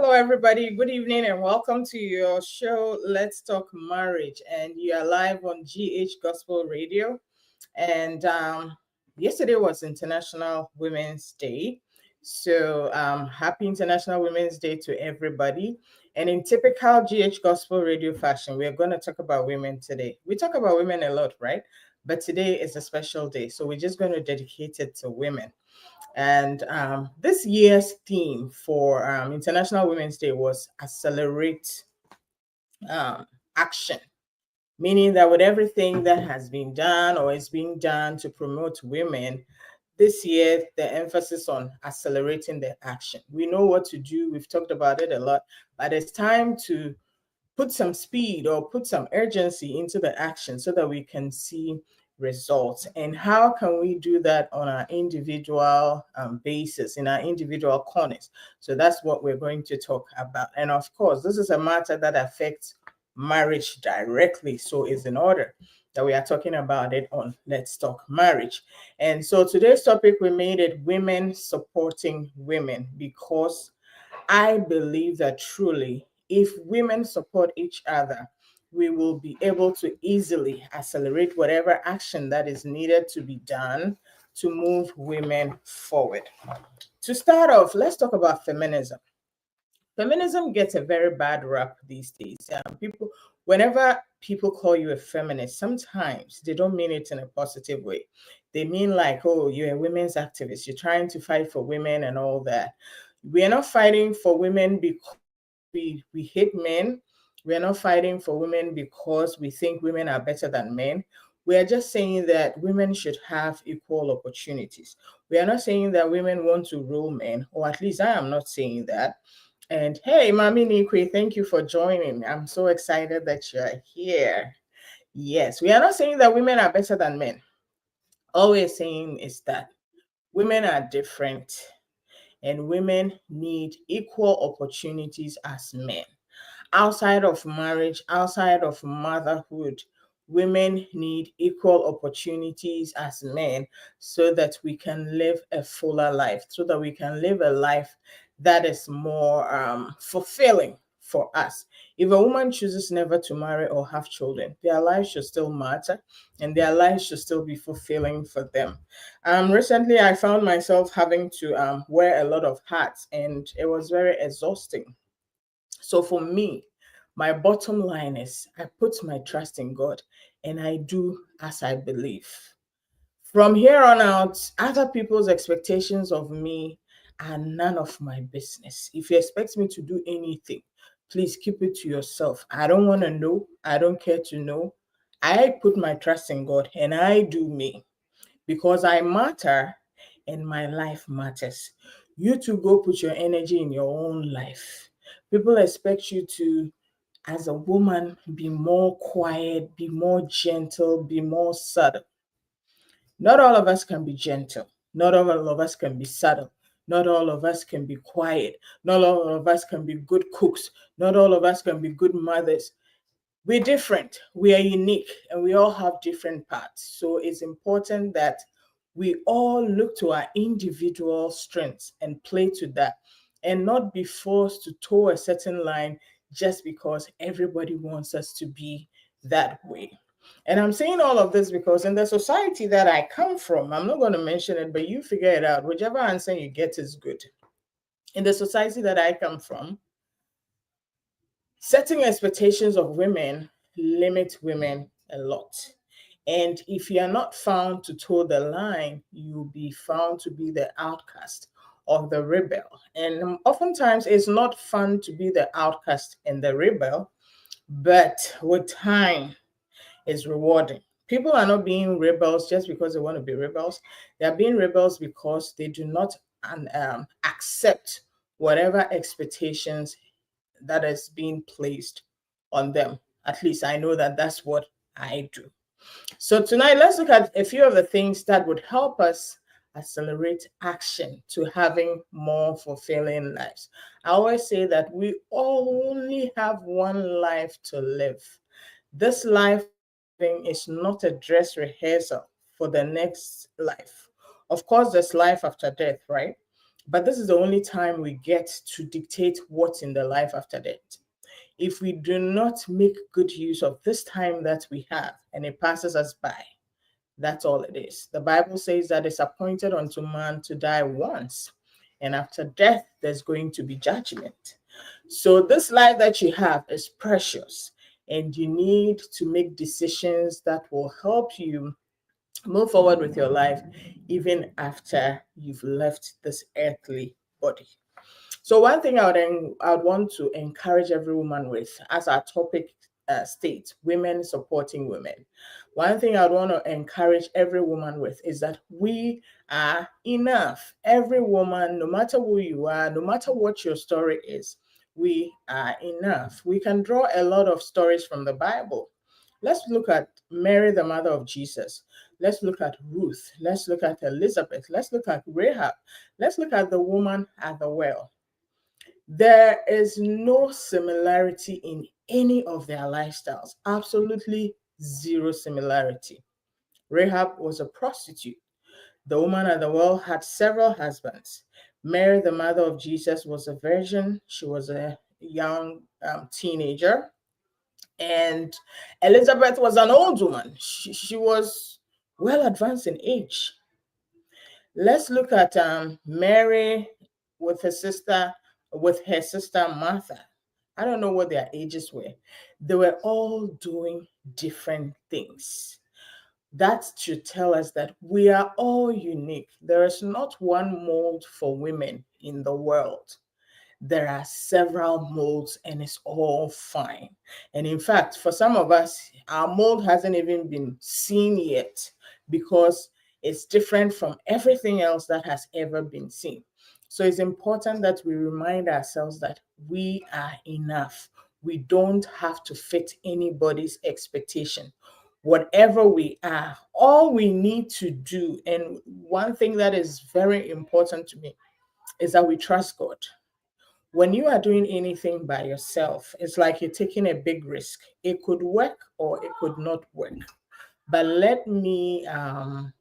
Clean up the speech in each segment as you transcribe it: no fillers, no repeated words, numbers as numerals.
Hello, everybody. Good evening, and welcome to your show, Let's Talk Marriage. And you are live on GH Gospel Radio. And yesterday was International Women's Day. So happy International Women's Day to everybody. And in typical GH Gospel Radio fashion, we're going to talk about women today. We talk about women a lot, right? But today is a special day. So we're just going to dedicate it to women. And this year's theme for International Women's Day was accelerate action, meaning that with everything that has been done or is being done to promote women, this year the emphasis on accelerating the action. We know what to do. We've talked about it a lot, but it's time to put some speed or put some urgency into the action so that we can see results. And how can we do that on our individual basis, in our individual corners? So that's what we're going to talk about. And of course, this is a matter that affects marriage directly. So it's in order that we are talking about it on Let's Talk Marriage. And so today's topic, we made it women supporting women, because I believe that truly, if women support each other, we will be able to easily accelerate whatever action that is needed to be done to move women forward. To start off, let's talk about feminism. Feminism gets a very bad rap these days. Whenever people call you a feminist, sometimes they don't mean it in a positive way. They mean like, oh, you're a women's activist, you're trying to fight for women and all that. We are not fighting for women because we hate men. We are not fighting for women because we think women are better than men. We are just saying that women should have equal opportunities. We are not saying that women want to rule men, or at least I am not saying that. And hey, Mami Nikwe, thank you for joining. I'm so excited that you're here. Yes, we are not saying that women are better than men. All we're saying is that women are different and women need equal opportunities as men. Outside of marriage, outside of motherhood, women need equal opportunities as men so that we can live a fuller life, so that we can live a life that is more fulfilling for us. If a woman chooses never to marry or have children, their life should still matter and their life should still be fulfilling for them. Recently, I found myself having to wear a lot of hats, and it was very exhausting. So for me, my bottom line is I put my trust in God and I do as I believe. From here on out, other people's expectations of me are none of my business. If you expect me to do anything, please keep it to yourself. I don't want to know. I don't care to know. I put my trust in God and I do me, because I matter and my life matters. You to go put your energy in your own life. People expect you to, as a woman, be more quiet, be more gentle, be more subtle. Not all of us can be gentle. Not all of us can be subtle. Not all of us can be quiet. Not all of us can be good cooks. Not all of us can be good mothers. We're different, we are unique, and we all have different parts. So it's important that we all look to our individual strengths and play to that, and not be forced to toe a certain line just because everybody wants us to be that way. And I'm saying all of this because in the society that I come from, I'm not going to mention it, but you figure it out. Whichever answer you get is good. In the society that I come from, setting expectations of women limit women a lot. And if you are not found to toe the line, you'll be found to be the outcast or the rebel. And oftentimes it's not fun to be the outcast and the rebel, but with time, it's rewarding. People are not being rebels just because they want to be rebels. They are being rebels because they do not accept whatever expectations that is being placed on them. At least I know that that's what I do. So tonight, let's look at a few of the things that would help us accelerate action to having more fulfilling lives. I always say that we only have one life to live. This life is not a dress rehearsal for the next life. Of course, there's life after death, right? But this is the only time we get to dictate what's in the life after death. If we do not make good use of this time that we have and it passes us by, that's all it is. The Bible says that it's appointed unto man to die once, and after death, there's going to be judgment. So, this life that you have is precious, and you need to make decisions that will help you move forward with your life even after you've left this earthly body. So one thing I would want to encourage every woman with, as our topic states, women supporting women. One thing I would want to encourage every woman with is that we are enough. Every woman, no matter who you are, no matter what your story is, we are enough. We can draw a lot of stories from the Bible. Let's look at Mary, the mother of Jesus. Let's look at Ruth. Let's look at Elizabeth. Let's look at Rahab. Let's look at the woman at the well. There is no similarity in any of their lifestyles, absolutely zero similarity. Rahab was a prostitute. The woman at the well had several husbands. Mary, the mother of Jesus, was a virgin. She was a young teenager. And Elizabeth was an old woman. She was well advanced in age. Let's look at Mary with her sister, Martha. I don't know what their ages were. They were all doing different things. That should tell us that we are all unique. There is not one mold for women in the world. There are several molds and it's all fine. And in fact, for some of us, our mold hasn't even been seen yet because it's different from everything else that has ever been seen. So it's important that we remind ourselves that we are enough. We don't have to fit anybody's expectation. Whatever we are, all we need to do, and one thing that is very important to me, is that we trust God. When you are doing anything by yourself, it's like you're taking a big risk. It could work or it could not work. But let me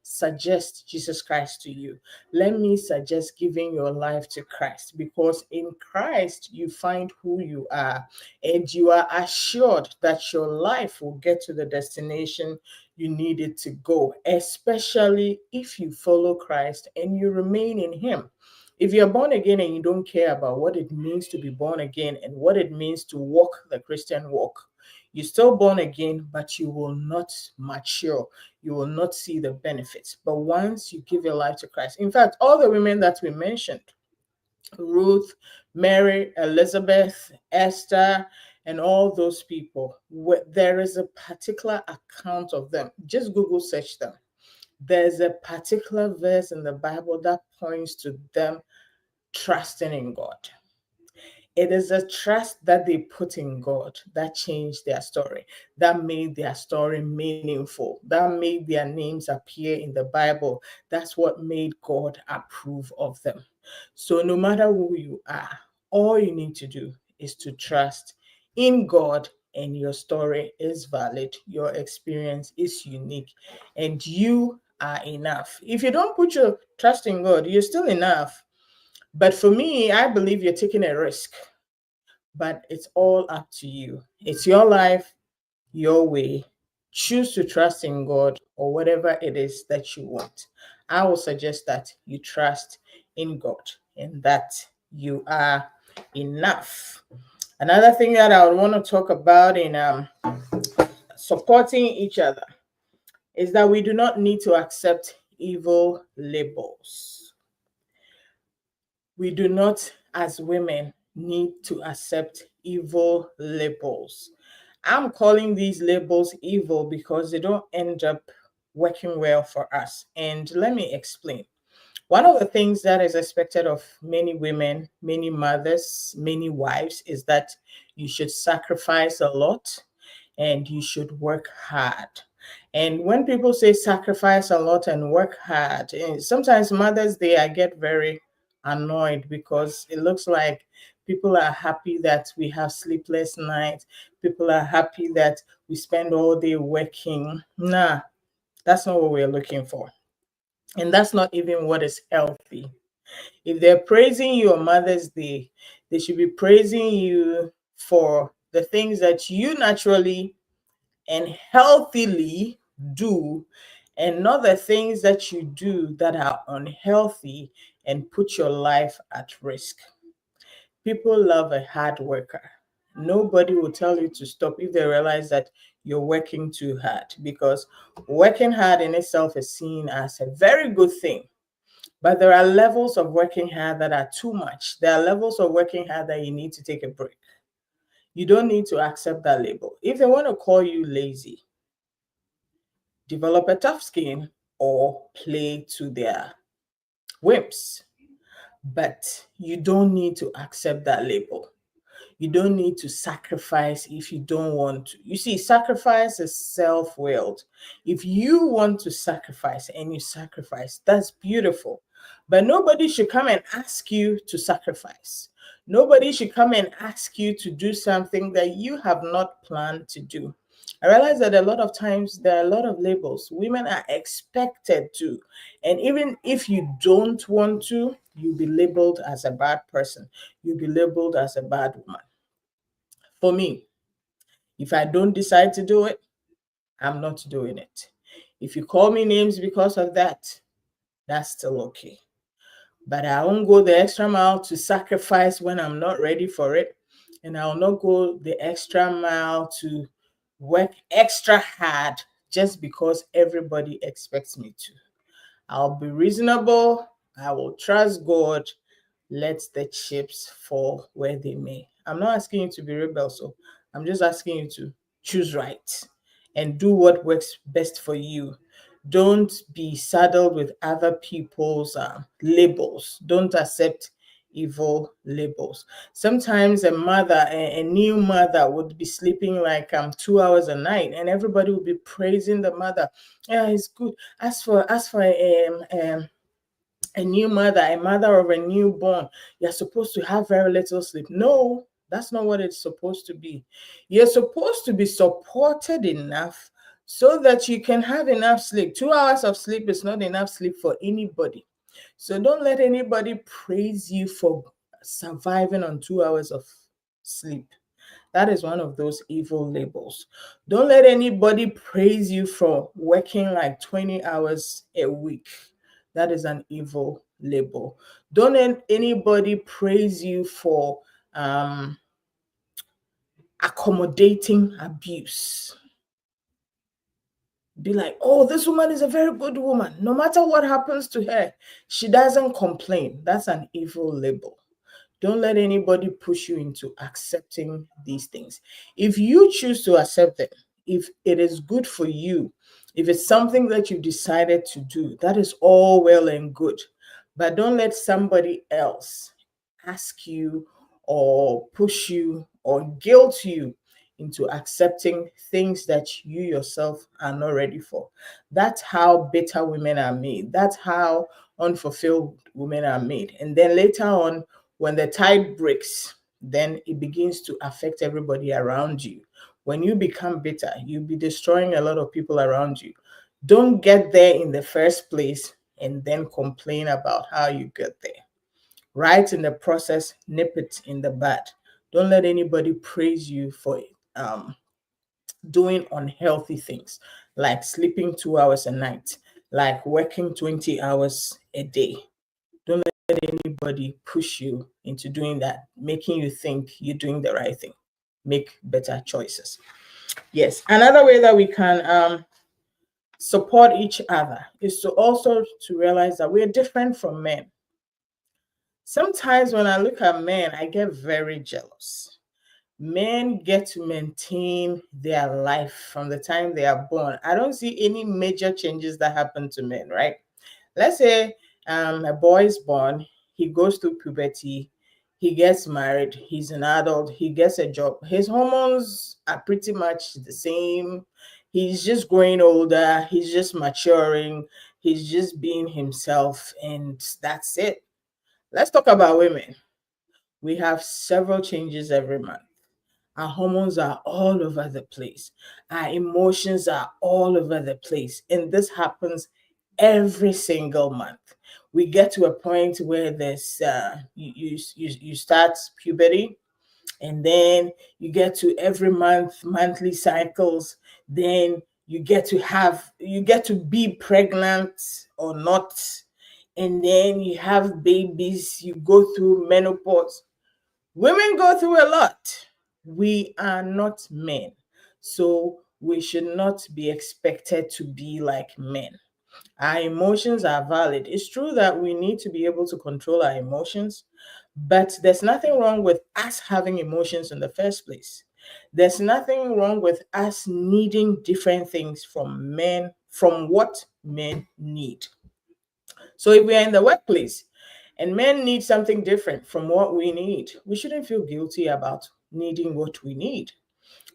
suggest Jesus Christ to you. Let me suggest giving your life to Christ, because in Christ you find who you are and you are assured that your life will get to the destination you need it to go, especially if you follow Christ and you remain in Him. If you're born again and you don't care about what it means to be born again and what it means to walk the Christian walk, you're still born again, but you will not mature. You will not see the benefits. But once you give your life to Christ, in fact, all the women that we mentioned, Ruth, Mary, Elizabeth, Esther, and all those people, there is a particular account of them. Just Google search them. There's a particular verse in the Bible that points to them trusting in God. It is a trust that they put in God that changed their story, that made their story meaningful, that made their names appear in the Bible. That's what made God approve of them. So, no matter who you are, all you need to do is to trust in God, and your story is valid, your experience is unique, and you are enough. If you don't put your trust in God, you're still enough. But for me, I believe you're taking a risk, but it's all up to you. It's your life, your way. Choose to trust in God or whatever it is that you want. I will suggest that you trust in God and that you are enough. Another thing that I would want to talk about in supporting each other is that we do not need to accept evil labels. We do not, as women, need to accept evil labels. I'm calling these labels evil because they don't end up working well for us. And let me explain. One of the things that is expected of many women, many mothers, many wives is that you should sacrifice a lot and you should work hard. And when people say sacrifice a lot and work hard, sometimes mothers, I get very annoyed because it looks like people are happy that we have sleepless nights. People are happy that we spend all day working. Nah, that's not what we're looking for. And that's not even what is healthy. If they're praising you on Mother's Day, they should be praising you for the things that you naturally and healthily do, and not the things that you do that are unhealthy and put your life at risk. People love a hard worker. Nobody will tell you to stop if they realize that you're working too hard, because working hard in itself is seen as a very good thing. But there are levels of working hard that are too much. There are levels of working hard that you need to take a break. You don't need to accept that label. If they want to call you lazy, develop a tough skin or play to their whims. But you don't need to accept that label. You don't need to sacrifice if you don't want to. You see, sacrifice is self-willed. If you want to sacrifice and you sacrifice, that's beautiful. But nobody should come and ask you to sacrifice. Nobody should come and ask you to do something that you have not planned to do. I realize that a lot of times there are a lot of labels. Women are expected to. And even if you don't want to, you'll be labeled as a bad person. You'll be labeled as a bad woman. For me, if I don't decide to do it, I'm not doing it. If you call me names because of that, that's still okay. But I won't go the extra mile to sacrifice when I'm not ready for it. And I'll not go the extra mile to work extra hard just because everybody expects me to. I'll be reasonable. I will trust God. Let the chips fall where they may. I'm not asking you to be rebel, so I'm just asking you to choose right and do what works best for you. Don't be saddled with other people's labels. Don't accept evil labels. Sometimes a new mother would be sleeping like 2 hours a night, and everybody would be praising the mother. Yeah, it's good. As for a new mother, a mother of a newborn, you're supposed to have very little sleep. No, that's not what it's supposed to be. You're supposed to be supported enough so that you can have enough sleep. 2 hours of sleep is not enough sleep for anybody. So don't let anybody praise you for surviving on 2 hours of sleep. That is one of those evil labels. Don't let anybody praise you for working like 20 hours a week. That is an evil label. Don't let anybody praise you for accommodating abuse. Be like, oh, this woman is a very good woman. No matter what happens to her, she doesn't complain. That's an evil label. Don't let anybody push you into accepting these things. If you choose to accept them, if it is good for you, if it's something that you decided to do, that is all well and good. But don't let somebody else ask you or push you or guilt you into accepting things that you yourself are not ready for. That's how bitter women are made. That's how unfulfilled women are made. And then later on, when the tide breaks, then it begins to affect everybody around you. When you become bitter, you'll be destroying a lot of people around you. Don't get there in the first place and then complain about how you get there. Right in the process, nip it in the bud. Don't let anybody praise you for doing unhealthy things like sleeping 2 hours a night, like working 20 hours a day. Don't let anybody push you into doing that, making you think you're doing the right thing. Make better choices. Yes, another way that we can support each other is to also to realize that we're different from men. Sometimes when I look at men, I get very jealous. Men get to maintain their life from the time they are born. I don't see any major changes that happen to men, right? Let's say a boy is born, he goes through puberty, he gets married, he's an adult, he gets a job. His hormones are pretty much the same. He's just growing older, he's just maturing, he's just being himself, and that's it. Let's talk about women. We have several changes every month. Our hormones are all over the place. Our emotions are all over the place. And this happens every single month. We get to a point where there's you start puberty, and then you get to every monthly cycles. Then you get to be pregnant or not, and then you have babies, you go through menopause. Women go through a lot. We are not men, so we should not be expected to be like men. Our emotions are valid. It's true that we need to be able to control our emotions, but there's nothing wrong with us having emotions in the first place. There's nothing wrong with us needing different things from men, from what men need. So if we are in the workplace and men need something different from what we need, we shouldn't feel guilty about needing what we need.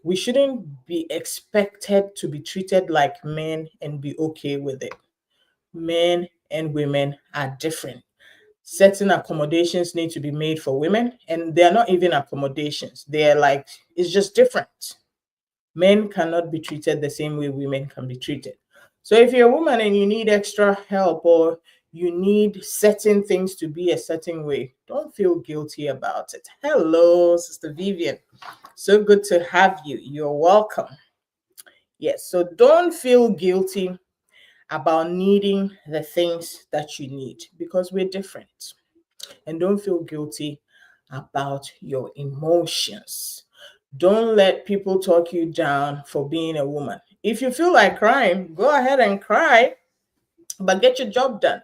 We shouldn't be expected to be treated like men and be okay with it. Men and women are different. Certain accommodations need to be made for women, and they're not even accommodations. They're like, it's just different. Men cannot be treated the same way women can be treated. So if you're a woman and you need extra help, or you need certain things to be a certain way, don't feel guilty about it. Hello, Sister Vivian. So good to have you. You're welcome. Yes, so don't feel guilty about needing the things that you need, because we're different. And don't feel guilty about your emotions. Don't let people talk you down for being a woman. If you feel like crying, go ahead and cry, but get your job done.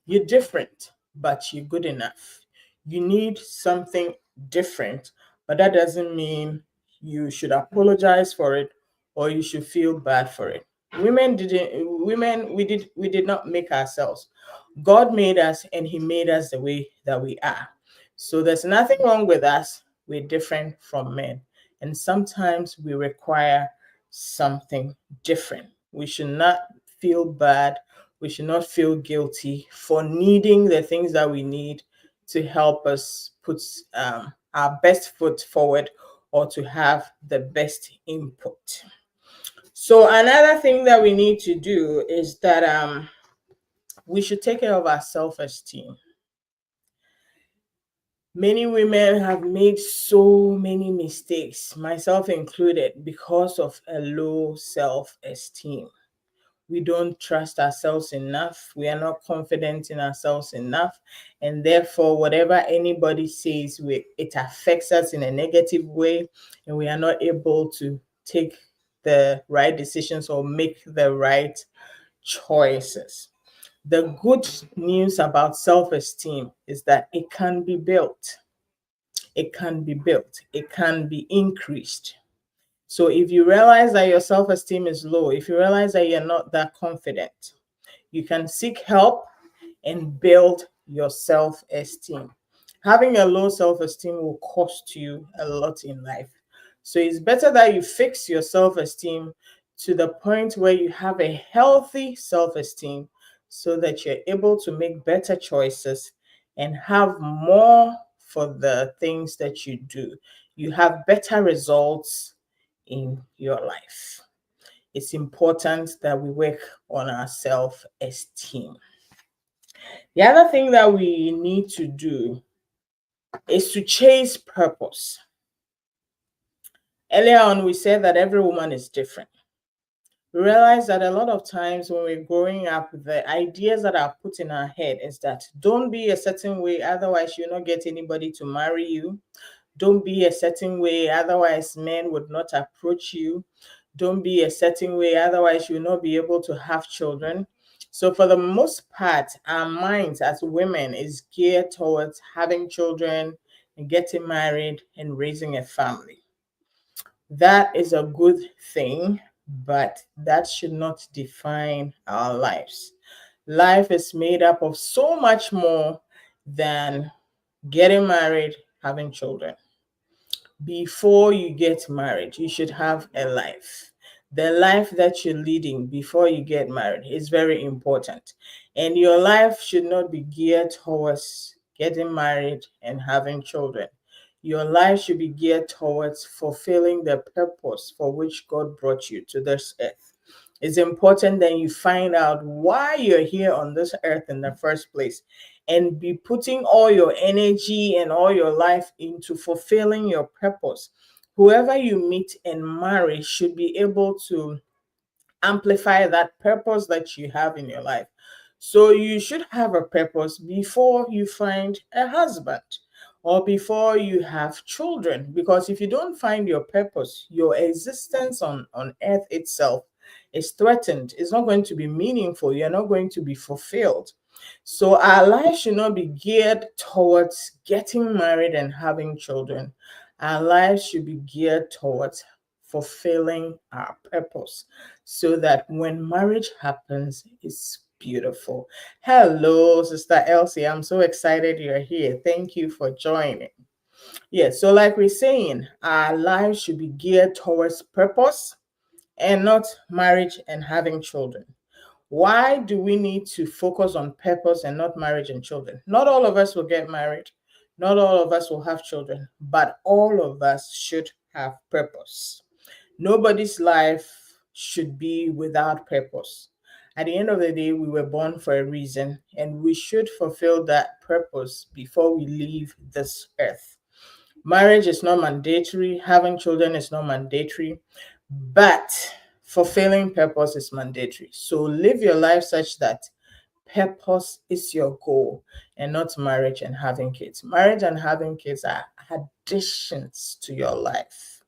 You're different, but you're good enough. You need something different, but that doesn't mean you should apologize for it or you should feel bad for it. We did not make ourselves. God made us, and He made us the way that we are. So there's nothing wrong with us. We're different from men. And sometimes we require something different. We should not feel bad. We should not feel guilty for needing the things that we need to help us put our best foot forward, or to have the best input. So another thing that we need to do is that we should take care of our self-esteem. Many women have made so many mistakes, myself included, because of a low self-esteem. We don't trust ourselves enough. We are not confident in ourselves enough. And therefore, whatever anybody says, it affects us in a negative way, and we are not able to take the right decisions or make the right choices. The good news about self-esteem is that it can be built. It can be built. It can be increased. So if you realize that your self-esteem is low, if you realize that you're not that confident, you can seek help and build your self-esteem. Having a low self-esteem will cost you a lot in life. So it's better that you fix your self-esteem to the point where you have a healthy self-esteem, so that you're able to make better choices and have more for the things that you do. You have better results in your life. It's important that we work on our self-esteem. The other thing that we need to do is to chase purpose. Earlier on, we said that every woman is different. We realize that a lot of times when we're growing up, the ideas that are put in our head is that don't be a certain way, otherwise you'll not get anybody to marry you. Don't be a certain way, otherwise men would not approach you. Don't be a certain way, otherwise you'll not be able to have children. So for the most part, our minds as women is geared towards having children and getting married and raising a family. That is a good thing, but that should not define our lives. Life is made up of so much more than getting married, having children. Before you get married, you should have a life. The life that you're leading before you get married is very important. And your life should not be geared towards getting married and having children. Your life should be geared towards fulfilling the purpose for which God brought you to this earth. It's important that you find out why you're here on this earth in the first place and be putting all your energy and all your life into fulfilling your purpose. Whoever you meet and marry should be able to amplify that purpose that you have in your life. So you should have a purpose before you find a husband or before you have children. Because if you don't find your purpose, your existence on earth itself is threatened. It's not going to be meaningful. You're not going to be fulfilled. So our life should not be geared towards getting married and having children. Our lives should be geared towards fulfilling our purpose so that when marriage happens, it's beautiful. Hello, Sister Elsie. I'm so excited you're here. Thank you for joining. Yes, so like we're saying, our lives should be geared towards purpose and not marriage and having children. Why do we need to focus on purpose and not marriage and children? Not all of us will get married. Not all of us will have children, but all of us should have purpose. Nobody's life should be without purpose. At the end of the day, we were born for a reason, and we should fulfill that purpose before we leave this earth. Marriage is not mandatory, having children is not mandatory, but fulfilling purpose is mandatory. So live your life such that purpose is your goal and not marriage and having kids. Marriage and having kids are additions to your life.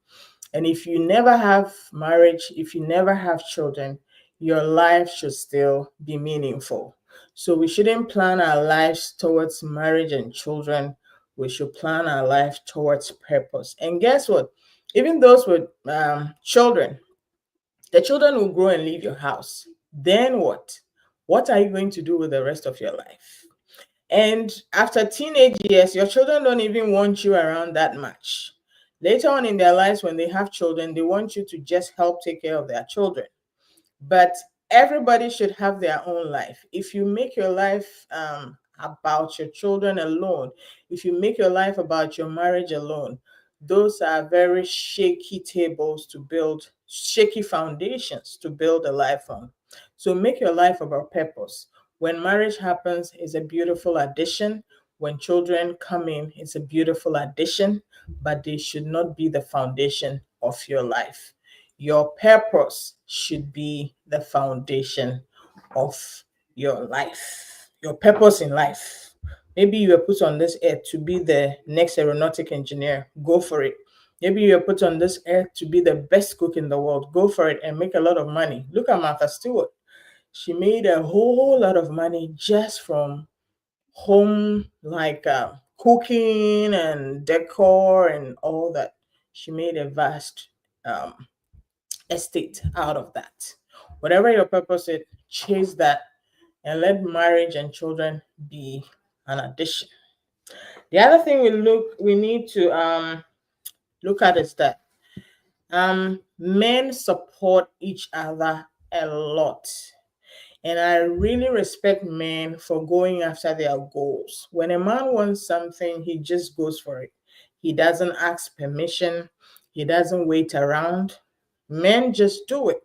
And if you never have marriage, if you never have children, your life should still be meaningful. So we shouldn't plan our lives towards marriage and children. We should plan our life towards purpose. And guess what? Even those with children, the children will grow and leave your house. Then what? What are you going to do with the rest of your life? And after teenage years, your children don't even want you around that much. Later on in their lives, when they have children, they want you to just help take care of their children. But everybody should have their own life. If you make your life about your children alone, if you make your life about your marriage alone, those are very shaky tables to build, shaky foundations to build a life on. So make your life about purpose. When marriage happens, it's a beautiful addition. When children come in, it's a beautiful addition, but they should not be the foundation of your life. Your purpose should be the foundation of your life, your purpose in life. Maybe you were put on this earth to be the next aeronautic engineer. Go for it. Maybe you were put on this earth to be the best cook in the world. Go for it and make a lot of money. Look at Martha Stewart. She made a whole lot of money just from home, like cooking and decor and all that. She made a vast estate out of that. Whatever your purpose is, chase that and let marriage and children be an addition. The other thing we need to look at is that men support each other a lot. And I really respect men for going after their goals. When a man wants something, he just goes for it. He doesn't ask permission, he doesn't wait around. Men just do it.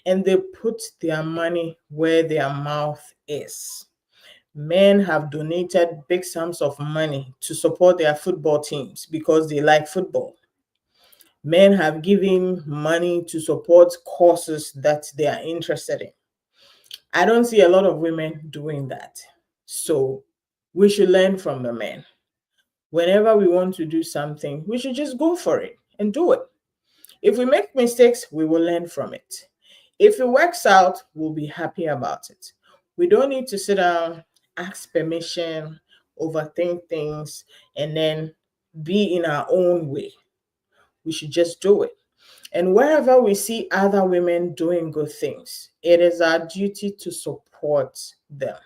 And they put their money where their mouth is. Men have donated big sums of money to support their football teams because they like football. Men have given money to support causes that they are interested in. I don't see a lot of women doing that. So we should learn from the men. Whenever we want to do something, we should just go for it and do it. If we make mistakes, we will learn from it. If it works out, we'll be happy about it. We don't need to sit down, ask permission, overthink things, and then be in our own way. We should just do it. And wherever we see other women doing good things, it is our duty to support them.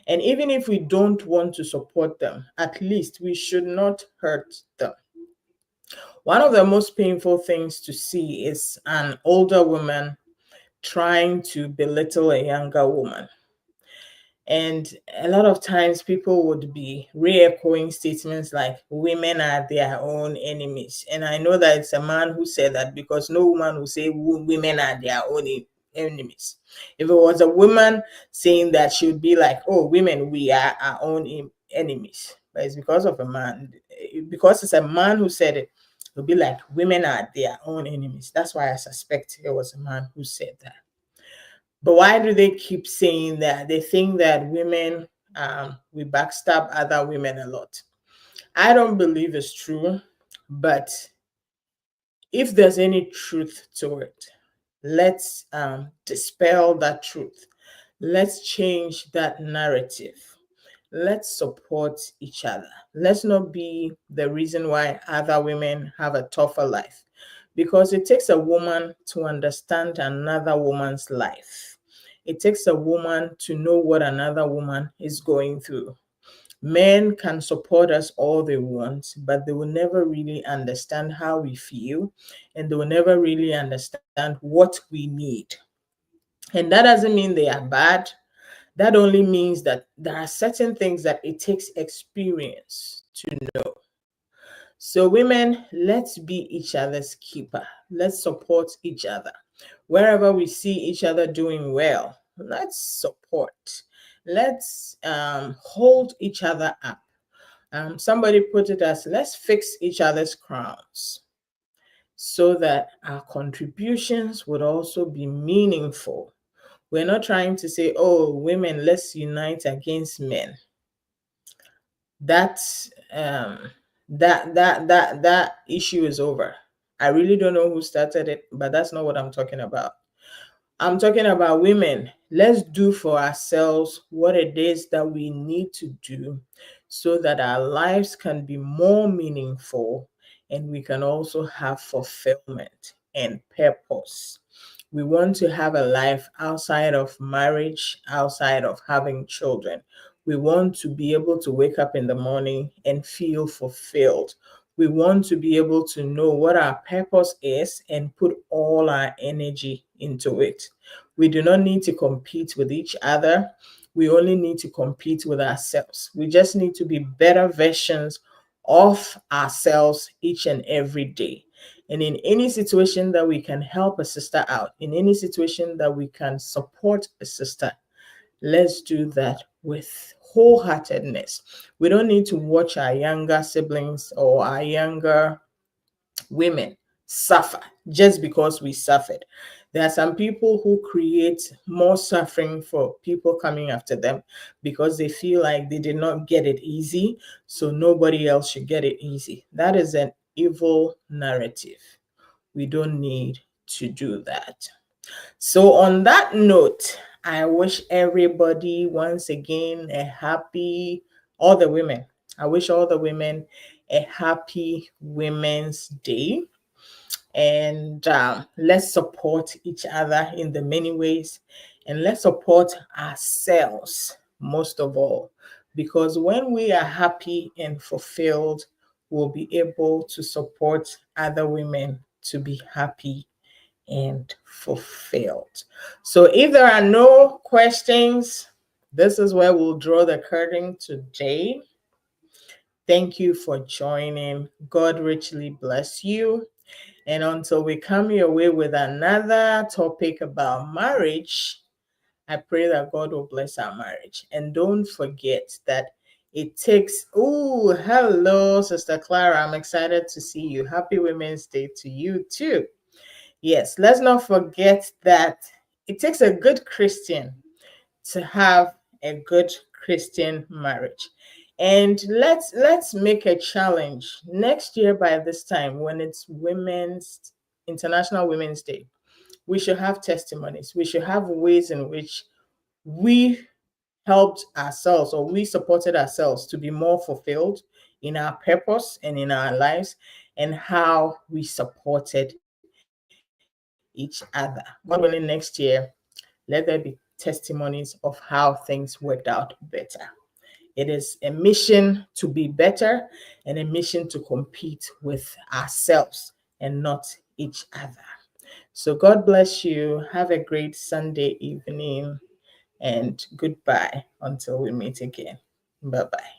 And even if we don't want to support them, at least we should not hurt them. One of the most painful things to see is an older woman trying to belittle a younger woman. And a lot of times people would be re-echoing statements like women are their own enemies. And I know that it's a man who said that because no woman will say women are their own enemies. If it was a woman saying that, she would be like, oh, women, we are our own enemies. But it's because of a man. Because it's a man who said it, it'll be like women are their own enemies. That's why I suspect it was a man who said that. But why do they keep saying that? They think that women, we backstab other women a lot. I don't believe it's true, but if there's any truth to it, let's dispel that truth. Let's change that narrative. Let's support each other. Let's not be the reason why other women have a tougher life, because it takes a woman to understand another woman's life. It takes a woman to know what another woman is going through. Men can support us all they want, but they will never really understand how we feel, and they will never really understand what we need. And that doesn't mean they are bad. That only means that there are certain things that it takes experience to know. So, women, let's be each other's keeper. Let's support each other. Wherever we see each other doing well, let's support. Let's hold each other up. Somebody put it as, let's fix each other's crowns so that our contributions would also be meaningful. We're not trying to say, oh, women, let's unite against men. That's that issue is over. I really don't know who started it, but that's not what I'm talking about. I'm talking about women. Let's do for ourselves what it is that we need to do so that our lives can be more meaningful and we can also have fulfillment and purpose. We want to have a life outside of marriage, outside of having children. We want to be able to wake up in the morning and feel fulfilled. We want to be able to know what our purpose is and put all our energy into it. We do not need to compete with each other. We only need to compete with ourselves. We just need to be better versions of ourselves each and every day. And in any situation that we can help a sister out, in any situation that we can support a sister, let's do that with wholeheartedness. We don't need to watch our younger siblings or our younger women suffer just because we suffered. There are some people who create more suffering for people coming after them because they feel like they did not get it easy, so nobody else should get it easy. That is an evil narrative. We don't need to do that. So, on that note, I wish everybody once again a happy, all the women, I wish all the women a happy Women's Day. And let's support each other in the many ways, and let's support ourselves most of all, because when we are happy and fulfilled, we'll be able to support other women to be happy and fulfilled. So if there are no questions, this is where we'll draw the curtain today. Thank you for joining. God richly bless you. And until we come your way with another topic about marriage, I pray that God will bless our marriage. And don't forget that it takes, oh, hello, Sister Clara. I'm excited to see you. Happy Women's Day to you too. Yes, let's not forget that it takes a good Christian to have a good Christian marriage. And let's make a challenge next year by this time, when it's Women's International Women's Day. We should have testimonies. We should have ways in which we helped ourselves or we supported ourselves to be more fulfilled in our purpose and in our lives, and how we supported each other. God willing, next year, let there be testimonies of how things worked out better. It is a mission to be better and a mission to compete with ourselves and not each other. So God bless you. Have a great Sunday evening, and goodbye until we meet again. Bye-bye.